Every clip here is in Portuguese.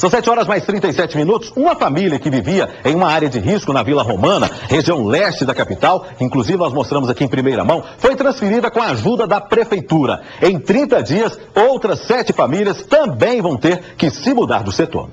São 7h mais 37. Uma família que vivia em uma área de risco na Vila Romana, região leste da capital, inclusive nós mostramos aqui em primeira mão, foi transferida com a ajuda da prefeitura. Em 30 dias, outras 7 famílias também vão ter que se mudar do setor.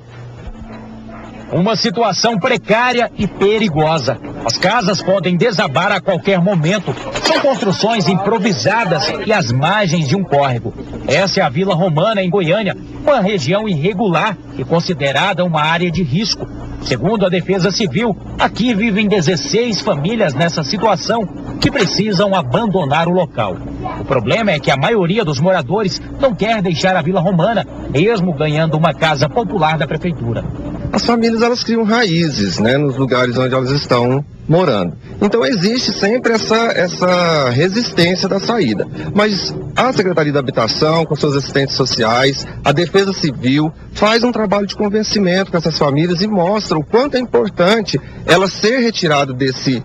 Uma situação precária e perigosa. As casas podem desabar a qualquer momento. São construções improvisadas e às margens de um córrego. Essa é a Vila Romana, em Goiânia, uma região irregular e considerada uma área de risco. Segundo a Defesa Civil, aqui vivem 16 famílias nessa situação que precisam abandonar o local. O problema é que a maioria dos moradores não quer deixar a Vila Romana, mesmo ganhando uma casa popular da prefeitura. As famílias, elas criam raízes, né, nos lugares onde elas estão morando. Então existe sempre essa resistência da saída. Mas a Secretaria da Habitação, com seus assistentes sociais, a Defesa Civil, faz um trabalho de convencimento com essas famílias e mostra o quanto é importante ela ser retirada desse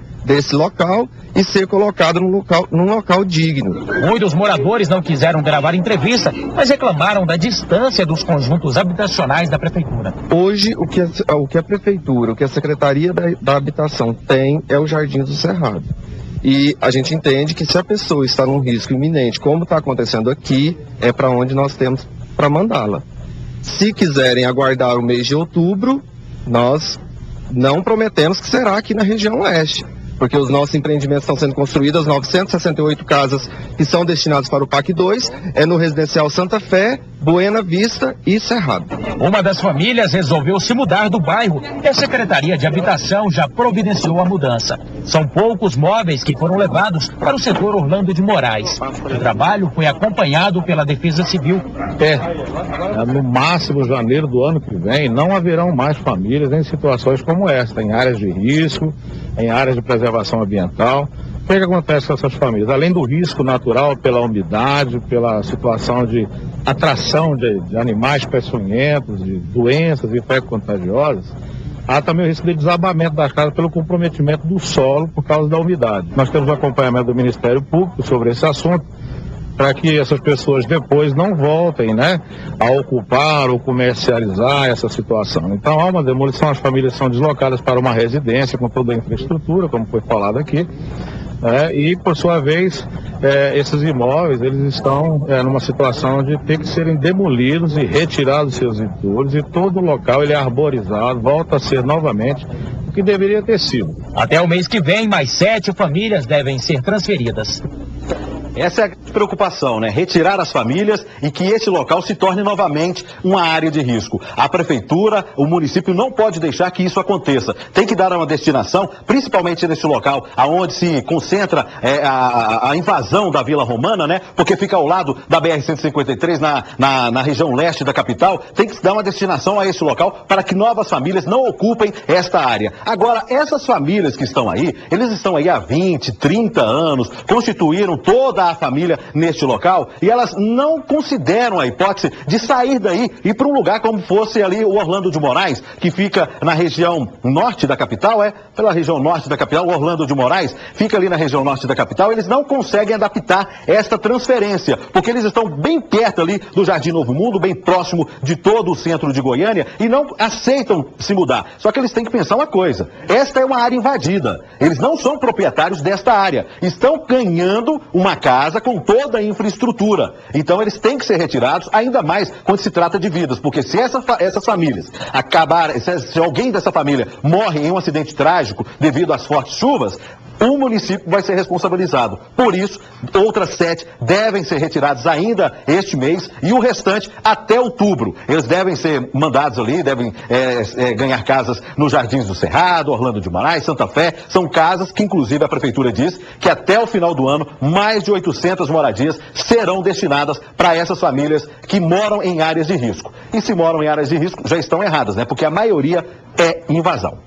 local e ser colocado num local digno. Muitos moradores não quiseram gravar entrevista, mas reclamaram da distância dos conjuntos habitacionais da prefeitura. Hoje, o que a prefeitura, o que a Secretaria da Habitação tem é o Jardim do Cerrado. E a gente entende que se a pessoa está num risco iminente, como está acontecendo aqui, é para onde nós temos para mandá-la. Se quiserem aguardar o mês de outubro, nós não prometemos que será aqui na região leste, porque os nossos empreendimentos estão sendo construídos, 968 casas que são destinadas para o PAC 2, é no residencial Santa Fé, Buena Vista e Cerrado. Uma das famílias resolveu se mudar do bairro e a Secretaria de Habitação já providenciou a mudança. São poucos móveis que foram levados para o setor Orlando de Moraes. O trabalho foi acompanhado pela Defesa Civil. No máximo janeiro do ano que vem, não haverão mais famílias em situações como esta, em áreas de risco, em áreas de preservação ambiental. O que acontece com essas famílias? Além do risco natural pela umidade, pela situação de atração de animais peçonhentos, de doenças infecto-contagiosas, há também o risco de desabamento das casas pelo comprometimento do solo por causa da umidade. Nós temos acompanhamento do Ministério Público sobre esse assunto, para que essas pessoas depois não voltem, a ocupar ou comercializar essa situação. Então há uma demolição, as famílias são deslocadas para uma residência com toda a infraestrutura, como foi falado aqui, e por sua vez esses imóveis eles estão numa situação de ter que serem demolidos e retirados seus entulhos, e todo o local ele é arborizado, volta a ser novamente o que deveria ter sido. Até o mês que vem, mais 7 famílias devem ser transferidas. Essa é a preocupação, Retirar as famílias e que esse local se torne novamente uma área de risco. A prefeitura, o município não pode deixar que isso aconteça. Tem que dar uma destinação, principalmente nesse local onde se concentra a invasão da Vila Romana, porque fica ao lado da BR-153, na região leste da capital. Tem que dar uma destinação a esse local para que novas famílias não ocupem esta área. Agora, essas famílias que estão aí, eles estão aí há 20, 30 anos, constituíram toda a família neste local e elas não consideram a hipótese de sair daí e ir para um lugar como fosse ali o Orlando de Moraes, que fica na região norte da capital, pela região norte da capital, o Orlando de Moraes fica ali na região norte da capital. Eles não conseguem adaptar esta transferência, porque eles estão bem perto ali do Jardim Novo Mundo, bem próximo de todo o centro de Goiânia, e não aceitam se mudar. Só que eles têm que pensar uma coisa: esta é uma área invadida, eles não são proprietários desta área, estão ganhando uma casa com toda a infraestrutura. Então eles têm que ser retirados, ainda mais quando se trata de vidas, porque se essas famílias acabarem, se alguém dessa família morre em um acidente trágico devido às fortes chuvas, o município vai ser responsabilizado. Por isso, outras 7 devem ser retiradas ainda este mês e o restante até outubro. Eles devem ser mandados ali, devem ganhar casas nos Jardins do Cerrado, Orlando de Moraes, Santa Fé. São casas que, inclusive, a prefeitura diz que até o final do ano, mais de 800 moradias serão destinadas para essas famílias que moram em áreas de risco. E se moram em áreas de risco, já estão erradas, porque a maioria é invasão.